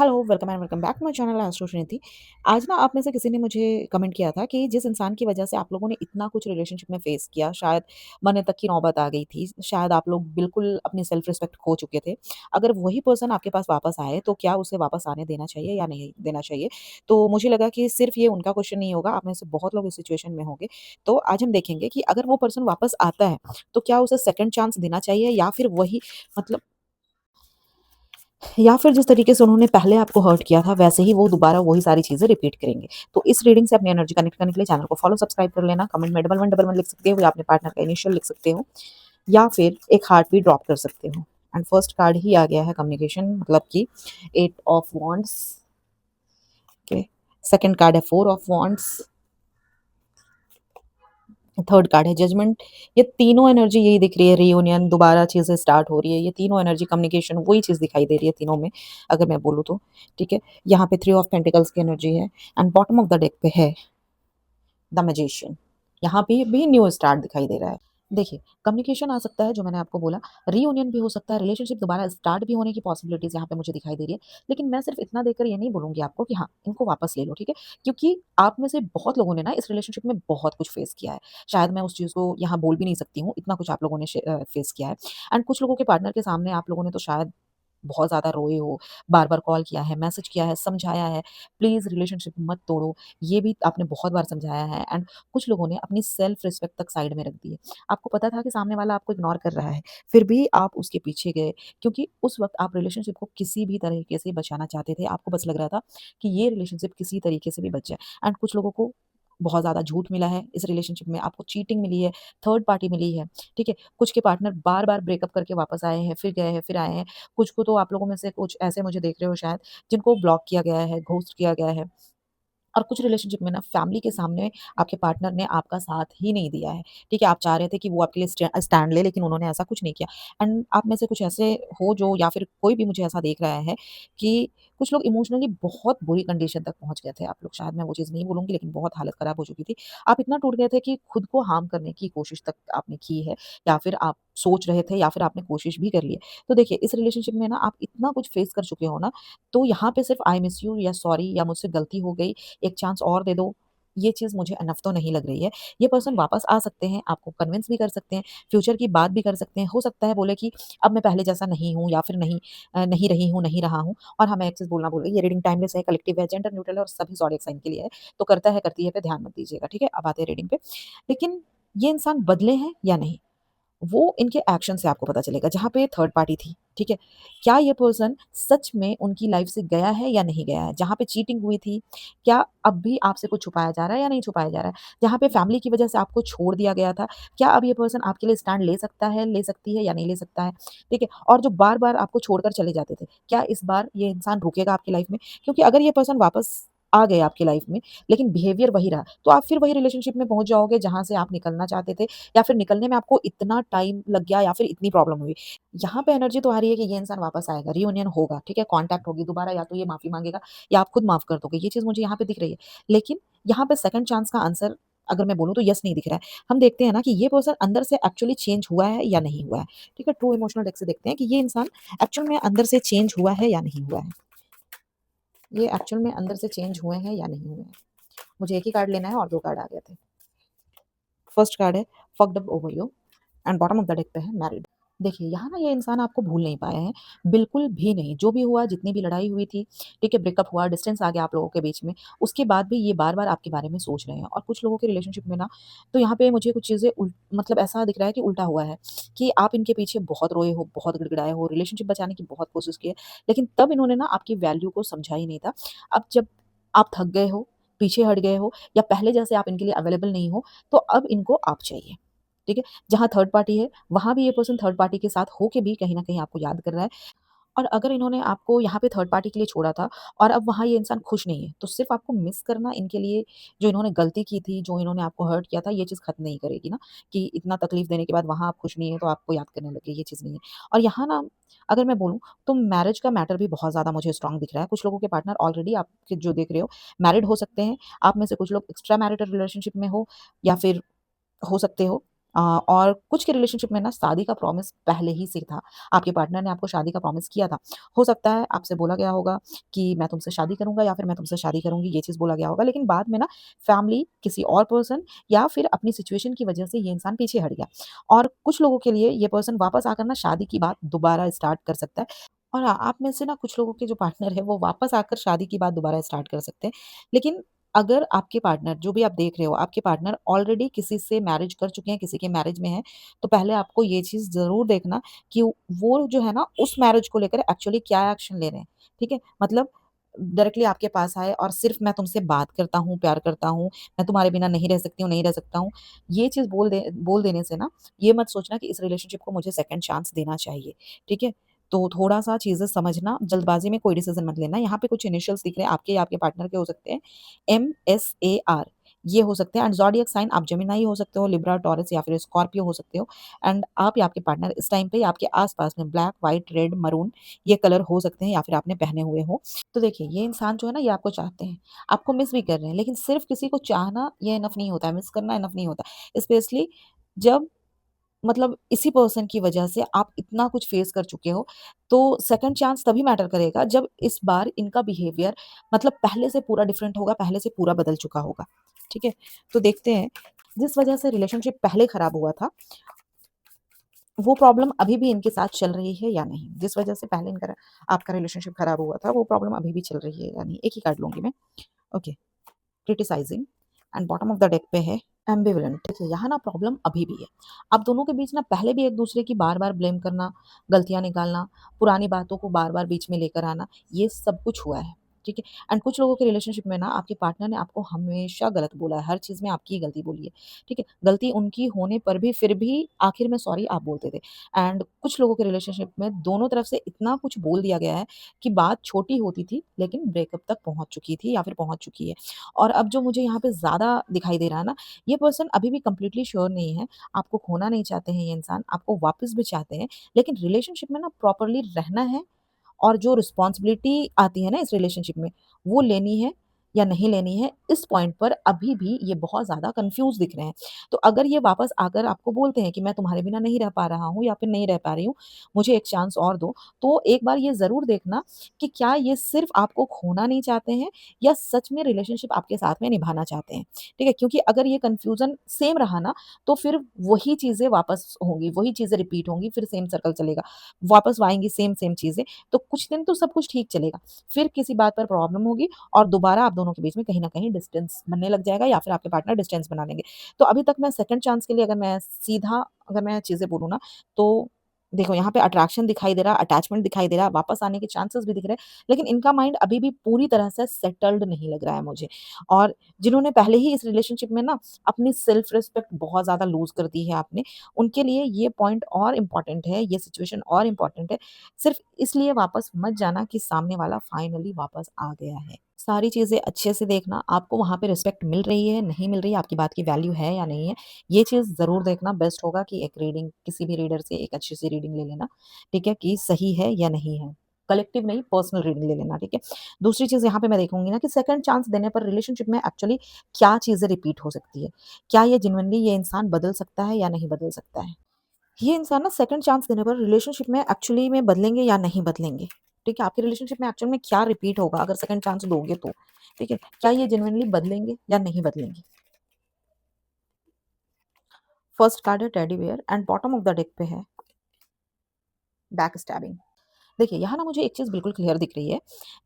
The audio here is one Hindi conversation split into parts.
Hello, welcome and welcome back to my channel astro Shrinidhi. आज ना आप में से किसी ने मुझे कमेंट किया था कि जिस इंसान की वजह से आप लोगों ने इतना कुछ रिलेशनशिप में फेस किया, शायद मरने तक की नौबत आ गई थी, शायद आप लोग बिल्कुल अपनी सेल्फ रिस्पेक्ट खो चुके थे। अगर वही पर्सन आपके पास वापस आए, तो क्या उसे वापस आने देना चाहिए या नहीं देना चाहिए? तो मुझे लगा कि सिर्फ ये उनका क्वेश्चन नहीं होगा, आप में से बहुत लोग इस सिचुएशन में होंगे। तो आज हम देखेंगे कि अगर वो पर्सन वापस आता है, तो क्या उसे सेकंड चांस देना चाहिए या फिर वही मतलब या फिर जिस तरीके से उन्होंने पहले आपको हर्ट किया था, वैसे ही वो दोबारा वही सारी चीज़ें रिपीट करेंगे। तो इस रीडिंग से अपनी एनर्जी कनेक्ट करने के लिए चैनल को फॉलो, सब्सक्राइब कर लेना। कमेंट में डबल वन डबल वन लिख सकते हो या अपने पार्टनर का इनिशियल लिख सकते हो या फिर एक हार्ट भी ड्रॉप कर सकते हो। एंड फर्स्ट कार्ड ही आ गया है कम्युनिकेशन, मतलब कि 8 of wands. Okay, second card है 4 ऑफ वांड्स, थर्ड कार्ड है जजमेंट। ये तीनों एनर्जी यही दिख रही है, रियूनियन, दोबारा चीज़ें स्टार्ट हो रही है। ये तीनों एनर्जी कम्युनिकेशन वही चीज़ दिखाई दे रही है तीनों में, अगर मैं बोलूँ तो। ठीक है, यहाँ पे 3 ऑफ पेंटिकल्स की एनर्जी है and bottom of the deck पे है द मैजिशियन। यहाँ पे भी न्यू स्टार्ट दिखाई दे रहा है। देखिए, कम्युनिकेशन आ सकता है, जो मैंने आपको बोला, रीयूनियन भी हो सकता है, रिलेशनशिप दोबारा स्टार्ट भी होने की पॉसिबिलिटीज़ यहाँ पे मुझे दिखाई दे रही है। लेकिन मैं सिर्फ इतना देकर ये नहीं बोलूँगी आपको कि हाँ, इनको वापस ले लो, ठीक है? क्योंकि आप में से बहुत लोगों ने ना इस रिलेशनशिप में बहुत कुछ फेस किया है। शायद मैं उस चीज़ को यहाँ बोल भी नहीं सकती हूँ, इतना कुछ आप लोगों ने फेस किया है। एंड कुछ लोगों के पार्टनर के सामने आप लोगों ने तो शायद बहुत ज़्यादा रोए हो, बार-बार कॉल किया है, मैसेज किया है, समझाया है, प्लीज़ रिलेशनशिप मत तोड़ो, ये भी आपने बहुत बार समझाया है। एंड कुछ लोगों ने अपनी सेल्फ रिस्पेक्ट तक साइड में रख दी है। आपको पता था कि सामने वाला आपको इग्नोर कर रहा है, फिर भी आप उसके पीछे गए, क्योंकि उस वक़्त आप रिलेशनशिप को किसी भी तरीके से बचाना चाहते थे। आपको बस लग रहा था कि ये रिलेशनशिप किसी तरीके से भी बच जाए। एंड कुछ लोगों को बहुत ज़्यादा झूठ मिला है इस रिलेशनशिप में, आपको चीटिंग मिली है, थर्ड पार्टी मिली है, ठीक है? कुछ के पार्टनर बार-बार ब्रेकअप करके वापस आए हैं, फिर गए हैं, फिर आए हैं। कुछ को तो आप लोगों में से कुछ ऐसे मुझे देख रहे हो शायद, जिनको ब्लॉक किया गया है, घोस्ट किया गया है। और कुछ रिलेशनशिप में ना फैमिली के सामने आपके पार्टनर ने आपका साथ ही नहीं दिया है, ठीक है? आप चाह रहे थे कि वो आपके लिए स्टैंड ले, लेकिन उन्होंने ऐसा कुछ नहीं किया। एंड आप में से कुछ ऐसे हो जो, या फिर कोई भी मुझे ऐसा देख रहा है कि कुछ लोग इमोशनली बहुत बुरी कंडीशन तक पहुँच गए थे आप लोग, शायद मैं वो चीज़ नहीं बोलूँगी, लेकिन बहुत हालत खराब हो चुकी थी। आप इतना टूट गए थे कि खुद को हार्म करने की कोशिश तक आपने की है, या फिर आप सोच रहे थे, या फिर आपने कोशिश भी कर ली है। तो देखिए, इस रिलेशनशिप में ना आप इतना कुछ फेस कर चुके हो ना, तो यहाँ पे सिर्फ आई मिस यू या सॉरी या मुझसे गलती हो गई, एक चांस और दे दो, ये चीज़ मुझे इनफ तो नहीं लग रही है। ये पर्सन वापस आ सकते हैं, आपको कन्विंस भी कर सकते हैं, फ्यूचर की बात भी कर सकते हैं। हो सकता है बोले कि अब मैं पहले जैसा नहीं हूँ, या फिर नहीं रही हूँ, नहीं रहा हूँ। और हाँ, मैं एक चीज़ बोलना भूल गई, ये रीडिंग टाइमलेस है, कलेक्टिव है, जेंडर न्यूट्रल है और सभी ज़ोडिएक साइन के लिए है। तो करता है, करती है पे ध्यान मत दीजिएगा, ठीक है? अब आते हैं रीडिंग पे। लेकिन ये इंसान बदले हैं या नहीं? वो इनके एक्शन से आपको पता चलेगा। जहाँ पे थर्ड पार्टी थी, ठीक है? क्या ये पर्सन सच में उनकी लाइफ से गया है या नहीं गया है? जहाँ पे चीटिंग हुई थी, क्या अब भी आपसे कुछ छुपाया जा रहा है या नहीं छुपाया जा रहा है? जहाँ पे फैमिली की वजह से आपको छोड़ दिया गया था, क्या अब ये पर्सन आपके लिए स्टैंड ले सकता है, ले सकती है या नहीं ले सकता है? ठीक है? और जो बार-बार आपको छोड़कर चले जाते थे, क्या इस बार ये इंसान रुकेगा आपकी लाइफ में? क्योंकि अगर ये पर्सन वापस आ गए आपकी लाइफ में, लेकिन बिहेवियर वही रहा, तो आप फिर वही रिलेशनशिप में पहुँच जाओगे जहाँ से आप निकलना चाहते थे, या फिर निकलने में आपको इतना टाइम लग गया, या फिर इतनी प्रॉब्लम हुई। यहाँ पे एनर्जी तो आ रही है कि ये इंसान वापस आएगा, रियूनियन होगा, ठीक है? कॉन्टैक्ट होगी दोबारा, या तो ये माफ़ी माँगेगा या आप खुद माफ़ कर दोगे। ये चीज़ मुझे यहाँ पे दिख रही है। लेकिन यहाँ पे सेकंड चांस का आंसर अगर मैं बोलूँ तो येस नहीं दिख रहा है। हम देखते हैं ना कि ये पर्सन अंदर से एक्चुअली चेंज हुआ है या नहीं हुआ है, ठीक है? ट्रू इमोशनल डेक से देखते हैं कि ये इंसान एक्चुअल में अंदर से चेंज हुआ है या नहीं हुआ है। ये एक्चुअल में अंदर से चेंज हुए हैं या नहीं हुए हैं। मुझे एक ही कार्ड लेना है और 2 कार्ड आ गए थे। फर्स्ट कार्ड है fucked up over you and bottom of the deck पे है मैरिड। देखिए, यहाँ ना ये इंसान आपको भूल नहीं पाए हैं, बिल्कुल भी नहीं। जो भी हुआ, जितनी भी लड़ाई हुई थी, ठीक है, ब्रेकअप हुआ, डिस्टेंस आ गया आप लोगों के बीच में, उसके बाद भी ये बार-बार आपके बारे में सोच रहे हैं। और कुछ लोगों के रिलेशनशिप में ना, तो यहाँ पे मुझे कुछ चीज़ें मतलब ऐसा दिख रहा है कि उल्टा हुआ है, कि आप इनके पीछे बहुत रोए हो, बहुत गिड़गिड़ाए हो, रिलेशनशिप बचाने की बहुत कोशिश की है, लेकिन तब इन्होंने ना आपकी वैल्यू को समझा ही नहीं था। अब जब आप थक गए हो, पीछे हट गए हो, या पहले जैसे आप इनके लिए अवेलेबल नहीं हो, तो अब इनको आप चाहिए, ठीक है? जहाँ थर्ड पार्टी है, वहाँ भी ये पर्सन थर्ड पार्टी के साथ होके भी कहीं न कहीं आपको याद कर रहा है। और अगर इन्होंने आपको यहाँ पे थर्ड पार्टी के लिए छोड़ा था और अब वहाँ ये इंसान खुश नहीं है, तो सिर्फ़ आपको मिस करना इनके लिए, जो इन्होंने गलती की थी, जो इन्होंने आपको हर्ट किया था, ये चीज़ खत्म नहीं करेगी ना, कि इतना तकलीफ़ देने के बाद वहाँ आप खुश नहीं हैं, तो आपको याद करने लगे, ये चीज़ नहीं है। और यहाँ ना, अगर मैं बोलूँ, तो मैरिज का मैटर भी बहुत ज़्यादा मुझे स्ट्रॉन्ग दिख रहा है। कुछ लोगों के पार्टनर ऑलरेडी आपके जो देख रहे हो, मैरिड हो सकते हैं। आप में से कुछ लोग एक्स्ट्रा मैरिटल रिलेशनशिप में हो, या फिर हो सकते हो। और कुछ के रिलेशनशिप में ना शादी का प्रॉमिस पहले ही से था। आपके पार्टनर ने आपको शादी का प्रॉमिस किया था। हो सकता है आपसे बोला गया होगा कि मैं तुमसे शादी करूँगा या फिर मैं तुमसे शादी करूँगी, ये चीज़ बोला गया होगा। लेकिन बाद में ना फैमिली, किसी और पर्सन या फिर अपनी सिचुएशन की वजह से ये इंसान पीछे हट गया। और कुछ लोगों के लिए ये पर्सन वापस आकर ना शादी की बात दोबारा स्टार्ट कर सकता है। और हाँ, आप में से ना कुछ लोगों के जो पार्टनर है वो वापस आकर शादी की बात दोबारा स्टार्ट कर सकते हैं। लेकिन अगर आपके पार्टनर, जो भी आप देख रहे हो, आपके पार्टनर ऑलरेडी किसी से मैरिज कर चुके हैं, किसी के मैरिज में हैं, तो पहले आपको ये चीज़ ज़रूर देखना कि वो जो है ना उस मैरिज को लेकर एक्चुअली क्या एक्शन ले रहे हैं, ठीक है? मतलब डायरेक्टली आपके पास आए और सिर्फ़ मैं तुमसे बात करता हूँ, प्यार करता हूँ, मैं तुम्हारे बिना नहीं रह सकती हूँ, नहीं रह सकता हूँ। ये चीज़ बोल देने से ना, ये मत सोचना कि इस रिलेशनशिप को मुझे सेकंड चांस देना चाहिए, ठीक है? तो थोड़ा-सा चीज़ें समझना, जल्दबाज़ी में कोई डिसीज़न मत लेना। यहाँ पे कुछ इनिशियल्स दिख रहे हैं, आपके या आपके पार्टनर के हो सकते हैं, MSAR, ये हो सकते हैं। एंड ज़ोडिएक साइन आप जेमिनी हो सकते हो, लिब्रा, टॉरस या फिर स्कॉर्पियो हो सकते हो। एंड आप या आपके पार्टनर इस टाइम पे आपके आस-पास में ब्लैक, व्हाइट, रेड, मरून ये कलर हो सकते हैं या फिर आपने पहने हुए हो। तो देखिए, ये इंसान जो है ना, ये आपको चाहते हैं, आपको मिस भी कर रहे हैं, लेकिन सिर्फ़ किसी को चाहना ये इनफ नहीं होता है, मिस करना इनफ नहीं होता। स्पेशली जब मतलब इसी पर्सन की वजह से आप इतना कुछ फेस कर चुके हो, तो सेकंड चांस तभी मैटर करेगा जब इस बार इनका बिहेवियर मतलब पहले से पूरा डिफरेंट होगा, पहले से पूरा बदल चुका होगा, ठीक है? तो देखते हैं, जिस वजह से रिलेशनशिप पहले खराब हुआ था, वो प्रॉब्लम अभी भी इनके साथ चल रही है या नहीं? जिस वजह से पहले इनका आपका रिलेशनशिप खराब हुआ था, वो प्रॉब्लम अभी भी चल रही है या नहीं? एक ही कार्ड लूँगी मैं। Okay, criticising and bottom of the deck पे है एम्बिवेलेंट। देखिए, यहाँ ना प्रॉब्लम अभी भी है। आप दोनों के बीच ना पहले भी एक दूसरे की बार-बार ब्लेम करना, गलतियाँ निकालना, पुरानी बातों को बार-बार बीच में लेकर आना, ये सब कुछ हुआ है, ठीक है? एंड कुछ लोगों के रिलेशनशिप में ना आपके पार्टनर ने आपको हमेशा गलत बोला है, हर चीज़ में आपकी ही गलती बोली है, ठीक है? गलती उनकी होने पर भी फिर भी आखिर में सॉरी आप बोलते थे। एंड कुछ लोगों के रिलेशनशिप में दोनों तरफ से इतना कुछ बोल दिया गया है कि बात छोटी होती थी, लेकिन ब्रेकअप तक पहुँच चुकी थी या फिर पहुँच चुकी है। और अब जो मुझे यहाँ पे ज़्यादा दिखाई दे रहा है ना, ये पर्सन अभी भी कंप्लीटली श्योर नहीं है, आपको खोना नहीं चाहते हैं ये इंसान, आपको वापस भी चाहते हैं, लेकिन रिलेशनशिप में ना प्रॉपर्ली रहना है और जो रिस्पॉन्सिबिलिटी आती है ना इस रिलेशनशिप में, वो लेनी है या नहीं लेनी है, इस पॉइंट पर अभी भी ये बहुत ज़्यादा कन्फ्यूज़ दिख रहे हैं। तो अगर ये वापस आकर आपको बोलते हैं कि मैं तुम्हारे बिना नहीं रह पा रहा हूँ या फिर नहीं रह पा रही हूँ, मुझे एक चांस और दो, तो एक बार ये ज़रूर देखना कि क्या ये सिर्फ़ आपको खोना नहीं चाहते हैं या सच में रिलेशनशिप आपके साथ में निभाना चाहते हैं, ठीक है? क्योंकि अगर ये कन्फ्यूज़न सेम रहा ना, तो फिर वही चीज़ें वापस होंगी, वही चीज़ें रिपीट होंगी, फिर सेम सर्कल चलेगा। वापस आएँगी सेम चीज़ें, तो कुछ दिन तो सब कुछ ठीक चलेगा। फिर किसी बात पर प्रॉब्लम होगी और दोबारा आप दोनों के बीच में कहीं न कहीं डिस्टेंस बनने लग जाएगा या फिर आपके पार्टनर डिस्टेंस बना लेंगे। तो अभी तक मैं सेकंड चांस के लिए अगर मैं चीज़ें बोलूँ ना, तो देखो यहाँ पे अट्रैक्शन दिखाई दे रहा है, अटैचमेंट दिखाई दे रहा है, वापस आने के चांसेस भी दिख रहे हैं, लेकिन इनका माइंड अभी भी पूरी तरह से सेटल्ड नहीं लग रहा है मुझे। और जिन्होंने पहले ही इस रिलेशनशिप में ना अपनी सेल्फ रिस्पेक्ट बहुत ज़्यादा लूज़ कर दी है आपने, उनके लिए ये पॉइंट और इम्पोर्टेंट है, ये सिचुएशन और इम्पोर्टेंट है। सिर्फ़ इसलिए वापस मत जाना कि सामने वाला फाइनली वापस आ गया है। सारी चीज़ें अच्छे से देखना, आपको वहाँ पे रिस्पेक्ट मिल रही है, नहीं मिल रही है, आपकी बात की वैल्यू है या नहीं है, ये चीज़ ज़रूर देखना। बेस्ट होगा कि एक रीडिंग किसी भी रीडर से एक अच्छी-सी रीडिंग ले लेना, ठीक है? कि सही है या नहीं है। कलेक्टिव नहीं, पर्सनल रीडिंग ले लेना, ठीक है? दूसरी चीज़ यहाँ पे मैं देखूँगी ना कि सेकंड चांस देने पर रिलेशनशिप में एक्चुअली क्या चीज़ें रिपीट हो सकती है? क्या ये जेनुइनली ये इंसान बदल सकता है या नहीं बदल सकता है? ये इंसान ना सेकंड चांस देने पर रिलेशनशिप में एक्चुअली में बदलेंगे या नहीं बदलेंगे, ठीक है? आपकी रिलेशनशिप में एक्चुअल में क्या रिपीट होगा अगर सेकंड चांस दोगे तो, ठीक है? क्या ये जेनुइनली बदलेंगे या नहीं बदलेंगे? फर्स्ट कार्ड है teddy bear and bottom of the deck पे है बैक स्टैबिंग। देखिए, यहाँ ना मुझे एक चीज़ बिल्कुल क्लियर दिख रही है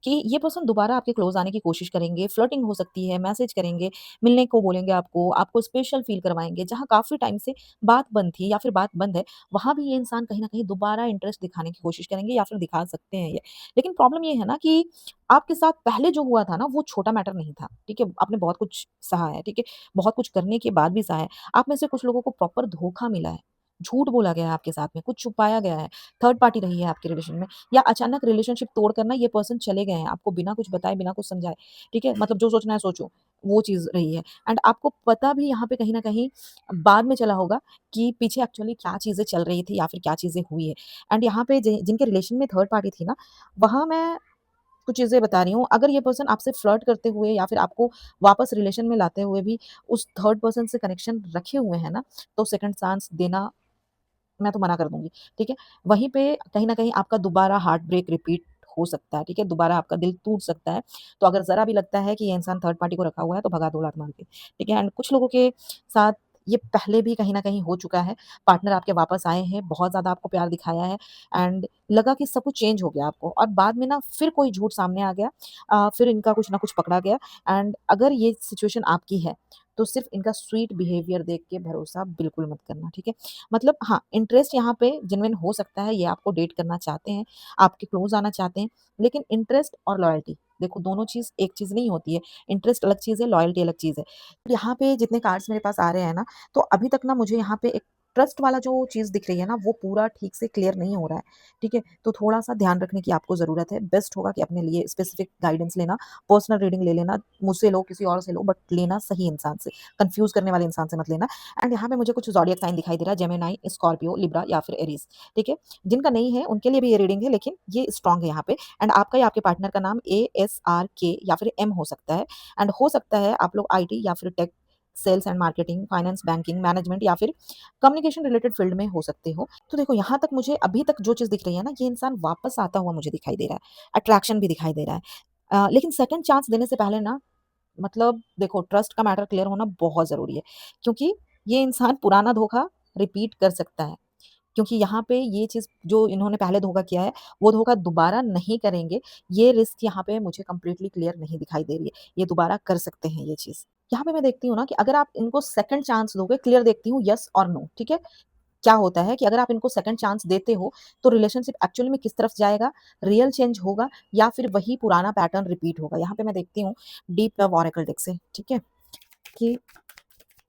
कि ये पर्सन दोबारा आपके क्लोज़ आने की कोशिश करेंगे, फ्लर्टिंग हो सकती है, मैसेज करेंगे, मिलने को बोलेंगे आपको, आपको स्पेशल फ़ील करवाएँगे। जहाँ काफ़ी टाइम से बात बंद थी या फिर बात बंद है, वहाँ भी ये इंसान कहीं न कहीं दोबारा इंटरेस्ट दिखाने की कोशिश करेंगे या फिर दिखा सकते हैं ये। लेकिन प्रॉब्लम ये है ना कि आपके साथ पहले जो हुआ था ना, वो छोटा मैटर नहीं था, ठीक है? आपने बहुत कुछ सहा है, ठीक है? बहुत कुछ करने के बाद भी सहा है। आप में से कुछ लोगों को प्रॉपर धोखा मिला है, झूठ बोला गया है आपके साथ में, कुछ छुपाया गया है, थर्ड पार्टी रही है आपके रिलेशन में। या अचानक रिलेशनशिप तोड़कर ना ये पर्सन चले गए हैं, आपको बिना कुछ बताए, बिना कुछ समझाए, ठीक है? मतलब जो सोचना है सोचो, वो चीज़ रही है। एंड आपको पता भी यहाँ पे कहीं न कहीं बाद में चला होगा कि पीछे एक्चुअली क्या चीज़ें चल रही थी या फिर क्या चीज़ें हुई है। एंड यहाँ पे जि जिनके रिलेशन में थर्ड पार्टी थी ना, वहाँ मैं कुछ चीज़ें बता रही हूँ, अगर ये पर्सन आपसे फ्लर्ट करते हुए या फिर आपको वापस रिलेशन में लाते हुए भी उस थर्ड पर्सन से कनेक्शन रखे हुए हैं ना, तो सेकंड चांस देना मैं तो मना कर दूँगी, ठीक है? वहीं पे कहीं न कहीं आपका दोबारा हार्ट ब्रेक रिपीट हो सकता है, ठीक है? दोबारा आपका दिल टूट सकता है। तो अगर ज़रा भी लगता है कि ये इंसान थर्ड पार्टी को रखा हुआ है, तो भगा दो लात मार के, ठीक है? एंड कुछ लोगों के साथ ये पहले भी कहीं न कहीं हो चुका है। पार्टनर आपके वापस आए हैं, बहुत ज़्यादा आपको प्यार दिखाया है एंड लगा कि सब कुछ चेंज हो गया आपको और बाद में ना फिर कोई झूठ सामने आ गया। फिर इनका कुछ ना कुछ पकड़ा गया एंड अगर ये सिचुएशन आपकी है, तो सिर्फ़ इनका स्वीट बिहेवियर देख के भरोसा बिल्कुल मत करना, ठीक है? मतलब हाँ, इंटरेस्ट यहाँ पे जेन्युइन हो सकता है, ये आपको डेट करना चाहते हैं, आपके क्लोज़ आना चाहते हैं, लेकिन इंटरेस्ट और लॉयल्टी देखो दोनों चीज़ एक चीज़ नहीं होती है। इंटरेस्ट अलग चीज़ है, लॉयल्टी अलग चीज़ है। यहाँ पे जितने कार्ड्स मेरे पास आ रहे हैं ना, तो अभी तक ना मुझे यहाँ पे एक ट्रस्ट वाला जो चीज़ दिख रही है ना, वो पूरा ठीक से क्लियर नहीं हो रहा है, ठीक है? तो थोड़ा-सा ध्यान रखने की आपको ज़रूरत है। बेस्ट होगा कि अपने लिए स्पेसिफिक गाइडेंस लेना, पर्सनल रीडिंग ले लेना, मुझसे लो, किसी और से लो, बट लेना सही इंसान से, कन्फ्यूज़ करने वाले इंसान से मत लेना। एंड यहाँ पे मुझे कुछ ज़ोडिएक साइन दिखाई दे रहा है, जेमिनी, स्कॉर्पियो, लिब्रा या फिर एरीज़, ठीक है? जिनका नहीं है, उनके लिए भी ये रीडिंग है, लेकिन ये स्ट्रॉन्ग है यहाँ पे एंड आपका या आपके पार्टनर का नाम ए, एस, आर, के या फिर एम हो सकता है एंड हो सकता है आप लोग आईटी या फिर tech, sales and marketing, finance, banking, management या फिर कम्युनिकेशन रिलेटेड फील्ड में हो सकते हो। तो देखो यहाँ तक मुझे अभी तक जो चीज़ दिख रही है ना, ये इंसान वापस आता हुआ मुझे दिखाई दे रहा है, अट्रैक्शन भी दिखाई दे रहा है। लेकिन सेकंड चांस देने से पहले ना मतलब देखो ट्रस्ट का मैटर क्लियर होना बहुत ज़रूरी है, क्योंकि ये इंसान पुराना धोखा रिपीट कर सकता है। क्योंकि यहाँ पे ये चीज़ जो इन्होंने पहले धोखा किया है, वो धोखा दोबारा नहीं करेंगे, ये रिस्क यहाँ पे मुझे कंप्लीटली क्लियर नहीं दिखाई दे रही है। ये दोबारा कर सकते हैं ये चीज़। यहाँ पे मैं देखती हूँ ना कि अगर आप इनको सेकंड चांस दोगे, क्लियर देखती हूँ येस और नो, ठीक है? क्या होता है कि अगर आप इनको सेकंड चांस देते हो, तो रिलेशनशिप एक्चुअली में किस तरफ जाएगा, रियल चेंज होगा या फिर वही पुराना पैटर्न रिपीट होगा? यहाँ पे मैं देखती हूँ डीप लव ओरेकल डेक से, ठीक है? कि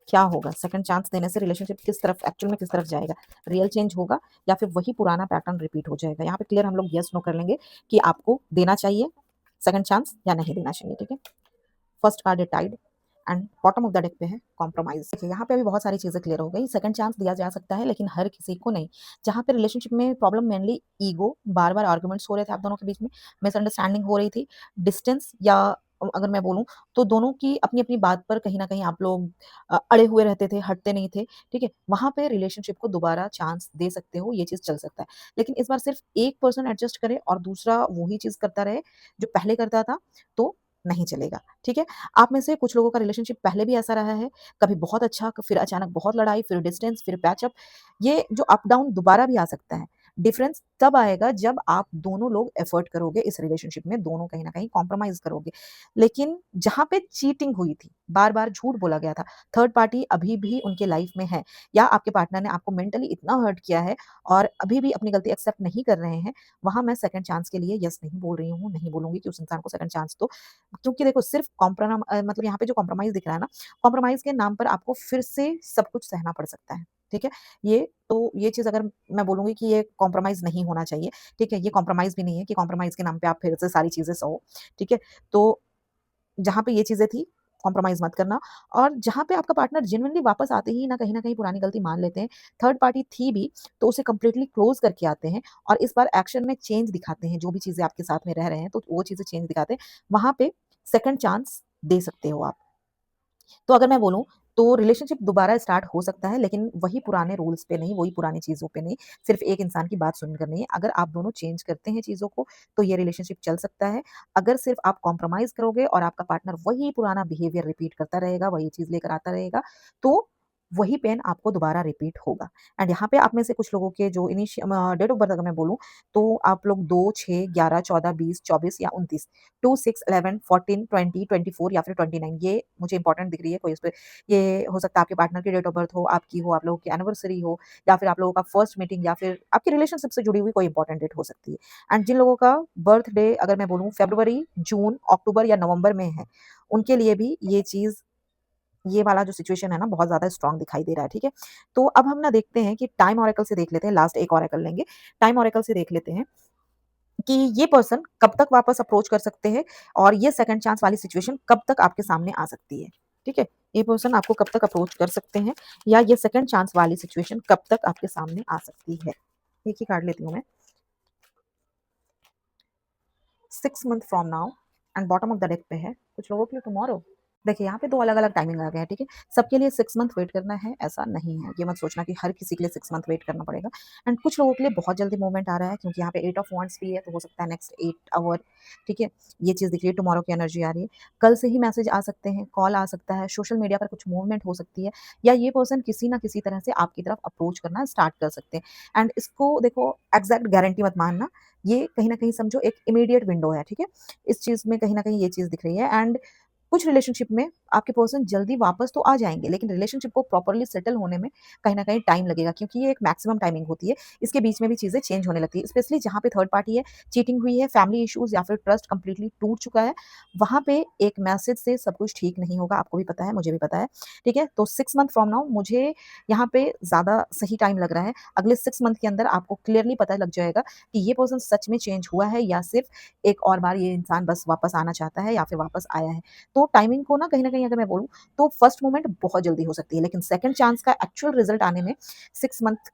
क्या होगा सेकंड चांस देने से रिलेशनशिप किस तरफ एक्चुअल में किस तरफ जाएगा, रियल चेंज होगा या फिर वही पुराना पैटर्न रिपीट हो जाएगा। यहाँ पे क्लियर हम लोग यस नो कर लेंगे कि आपको देना चाहिए सेकंड चांस या नहीं देना चाहिए, ठीक है? फर्स्ट कार्ड है tied and bottom of the deck पे है कॉम्प्रोमाइज। देखिए यहाँ पे अभी बहुत सारी चीजें क्लियर हो गई, सेकंड चांस दिया जा सकता है लेकिन हर किसी को नहीं। जहाँ पे रिलेशनशिप में प्रॉब्लम मेनली ईगो, बार बार आर्गुमेंट्स हो रहे थे आप दोनों के बीच में, मिसअंडरस्टैंडिंग हो रही थी, डिस्टेंस या अगर मैं बोलूँ तो दोनों की अपनी अपनी बात पर कहीं ना कहीं आप लोग अड़े हुए रहते थे, हटते नहीं थे, ठीक है? वहां पे रिलेशनशिप को दोबारा चांस दे सकते हो, ये चीज चल सकता है। लेकिन इस बार सिर्फ एक पर्सन एडजस्ट करे और दूसरा वही चीज करता रहे जो पहले करता था, तो नहीं चलेगा, ठीक है? आप में से कुछ लोगों का रिलेशनशिप पहले भी ऐसा रहा है, कभी बहुत अच्छा, फिर अचानक बहुत लड़ाई, फिर डिस्टेंस, फिर पैचअप। ये जो अप डाउन दोबारा भी आ सकता है। डिफरेंस तब आएगा जब आप दोनों लोग एफर्ट करोगे इस रिलेशनशिप में, दोनों कहीं न कहीं कॉम्प्रोमाइज़ करोगे। लेकिन जहाँ पे चीटिंग हुई थी, बार-बार झूठ बोला गया था, थर्ड पार्टी अभी भी उनके लाइफ में है या आपके पार्टनर ने आपको मेंटली इतना हर्ट किया है और अभी भी अपनी गलती एक्सेप्ट नहीं कर रहे हैं, वहाँ मैं सेकंड चांस के लिए येस नहीं बोल रही हूँ, नहीं बोलूँगी कि उस इंसान को सेकंड चांस दो। क्योंकि देखो सिर्फ मतलब यहाँ पे जो कॉम्प्रोमाइज़ दिख रहा है ना, कॉम्प्रोमाइज़ के नाम पर आपको फिर से सब कुछ सहना पड़ सकता है, ठीक है? ये चीज़ अगर मैं बोलूँगी कि ये कॉम्प्रोमाइज़ नहीं होना चाहिए, ठीक है? ये कॉम्प्रोमाइज़ भी नहीं है कि कॉम्प्रोमाइज़ के नाम पे आप फिर से सारी चीज़ें सहो, ठीक है? तो जहाँ पे ये चीज़ें थी, कॉम्प्रोमाइज़ मत करना और जहाँ पे आपका पार्टनर जेनुइनली वापस आते ही ना कहीं न कहीं पुरानी गलती मान लेते हैं, थर्ड पार्टी थी भी, तो उसे कंप्लीटली क्लोज़ करके आते हैं और इस बार एक्शन में चेंज दिखाते हैं, जो भी चीज़ें आपके साथ में रह रहे हैं, तो वो चीज़ें चेंज दिखाते हैं, वहाँ पे सेकंड चांस दे सकते हो आप। तो अगर मैं बोलूँ, तो रिलेशनशिप दोबारा स्टार्ट हो सकता है, लेकिन वही पुराने रूल्स पे नहीं, वही पुरानी चीज़ों पे नहीं, सिर्फ़ एक इंसान की बात सुनकर नहीं है। अगर आप दोनों चेंज करते हैं चीज़ों को, तो ये रिलेशनशिप चल सकता है। अगर सिर्फ़ आप कॉम्प्रोमाइज़ करोगे और आपका पार्टनर वही पुराना बिहेवियर रिपीट करता रहेगा, वही चीज़ लेकर आता रहेगा, तो वही पेन आपको दोबारा रिपीट होगा। एंड यहाँ पे आप में से कुछ लोगों के जो डेट ऑफ बर्थ अगर मैं बोलूँ, तो आप लोग 2, 6, 11, 14, 20, 24 या 29, 2, 6, 11, 14, 20, 24 या फिर 29 ये मुझे इंपॉर्टेंट दिख रही है। कोई इस पे ये हो सकता है आपके पार्टनर की डेट ऑफ बर्थ हो, आपकी हो, आप लोगों की एनिवर्सरी हो या फिर आप लोगों का फर्स्ट मीटिंग या फिर आपकी रिलेशनशिप से जुड़ी हुई कोई इंपॉर्टेंट डेट हो सकती है। एंड जिन लोगों का बर्थडे अगर मैं बोलूँ फरवरी, जून, अक्टूबर या नवंबर में है, उनके लिए भी ये वाला जो सिचुएशन है ना बहुत ज़्यादा स्ट्रॉन्ग दिखाई दे रहा है, ठीक है? तो अब हम ना देखते हैं कि टाइम ओरेकल से देख लेते हैं, लास्ट एक ओरेकल लेंगे। टाइम ओरेकल से देख लेते हैं कि ये पर्सन कब तक वापस अप्रोच कर सकते हैं और ये सेकंड चांस वाली सिचुएशन कब तक आपके सामने आ सकती है, ठीक है? ये पर्सन आपको कब तक अप्रोच कर सकते हैं या ये सेकंड चांस वाली सिचुएशन कब तक आपके सामने आ सकती है? एक ही कार्ड लेती हूँ मैं। 6 month from now and bottom of the deck पे है कुछ लोगों के लिए टुमारो। देखिए यहाँ पे 2 अलग-अलग टाइमिंग आ गए हैं, ठीक है? सबके लिए 6 मंथ वेट करना है, ऐसा नहीं है। ये मत सोचना कि हर किसी के लिए 6 मंथ वेट करना पड़ेगा। एंड कुछ लोगों के लिए बहुत जल्दी मूवमेंट आ रहा है क्योंकि यहाँ पे 8 ऑफ वांड्स भी है, तो हो सकता है नेक्स्ट 8 आवर, ठीक है? ये चीज़ दिख रही है, टुमारो की एनर्जी आ रही है। कल से ही मैसेज आ सकते हैं, कॉल आ सकता है, सोशल मीडिया पर कुछ मूवमेंट हो सकती है या ये पर्सन किसी न किसी तरह से आपकी तरफ अप्रोच करना स्टार्ट कर सकते हैं। एंड इसको देखो एग्ज़ैक्ट गारंटी मत मानना, ये कहीं न कहीं समझो एक इमीडिएट विंडो है, ठीक है? इस चीज़ में कहीं न कहीं ये चीज़ दिख रही है। एंड कुछ रिलेशनशिप में आपके पर्सन जल्दी वापस तो आ जाएँगे, लेकिन रिलेशनशिप को प्रॉपर्ली सेटल होने में कहीं न कहीं टाइम लगेगा क्योंकि ये एक मैक्सिमम टाइमिंग होती है। इसके बीच में भी चीज़ें चेंज होने लगती है, स्पेशली जहाँ पे थर्ड पार्टी है, चीटिंग हुई है, फैमिली इश्यूज़ या फिर ट्रस्ट कंप्लीटली टूट चुका है, वहाँ पे एक मैसेज से सब कुछ ठीक नहीं होगा, आपको भी पता है, मुझे भी पता है, ठीक है? तो 6 मंथ फ्रॉम नाउ मुझे यहाँ पे ज़्यादा सही टाइम लग रहा है। अगले 6 मंथ के अंदर आपको क्लियरली पता लग जाएगा कि ये पर्सन सच में चेंज हुआ है या सिर्फ़ एक और बार ये इंसान बस वापस आना चाहता है या फिर वापस आया है। तो टाइमिंग को ना कहीं न कहीं अगर मैं बोलूँ तो फर्स्ट मोमेंट बहुत जल्दी हो सकती है, लेकिन सेकंड चांस का एक्चुअल रिजल्ट आने में 6 मंथ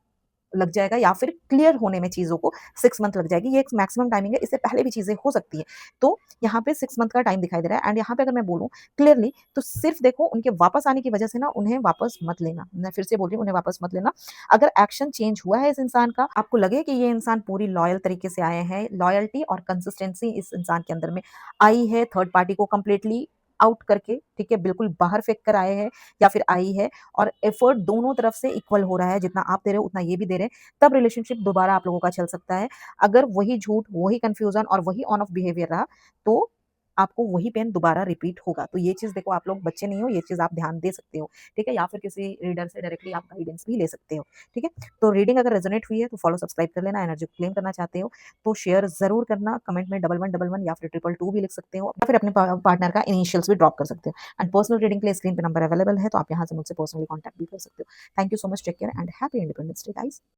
लग जाएगा या फिर क्लियर होने में चीज़ों को 6 मंथ लग जाएगी। ये एक मैक्सिमम टाइमिंग है, इससे पहले भी चीज़ें हो सकती हैं। तो यहाँ पे 6 मंथ का टाइम दिखाई दे रहा है एंड यहाँ पे अगर मैं बोलूँ क्लियरली तो सिर्फ़ देखो उनके वापस आने की वजह से ना उन्हें वापस मत लेना। मैं फिर से बोल रही हूँ उन्हें वापस मत लेना। अगर एक्शन चेंज हुआ है इस इंसान का, आपको लगे कि ये इंसान पूरी लॉयल तरीके से आए हैं, लॉयल्टी और कंसिस्टेंसी इस इंसान के अंदर में आई है, थर्ड पार्टी को कंप्लीटली आउट करके, ठीक है, बिल्कुल बाहर फेंक कर आए हैं या फिर आई है और एफर्ट दोनों तरफ से इक्वल हो रहा है, जितना आप दे रहे हो उतना ये भी दे रहे हैं, तब रिलेशनशिप दोबारा आप लोगों का चल सकता है। अगर वही झूठ, वही कन्फ्यूज़न और वही ऑन ऑफ बिहेवियर रहा, तो आपको वही पेन दोबारा रिपीट होगा। तो ये चीज़ देखो आप लोग बच्चे नहीं हो, ये चीज़ आप ध्यान दे सकते हो, ठीक है? या फिर किसी रीडर से डायरेक्टली आप गाइडेंस भी ले सकते हो, ठीक है? तो रीडिंग अगर रेज़ोनेट हुई है तो फॉलो सब्सक्राइब कर लेना, एनर्जी को क्लेम करना चाहते हो तो शेयर ज़रूर करना, कमेंट में 1111 या फिर 222 भी लिख सकते हो या फिर अपने पार्टनर का इनिशियल्स भी ड्रॉप कर सकते हो। एंड पर्सनल रीडिंग के लिए स्क्रीन पे नंबर अवेलेबल है, तो आप यहाँ से मुझसे पर्सनली कॉन्टैक्ट भी कर सकते हो। Thank you so much, take care and happy independence day guys.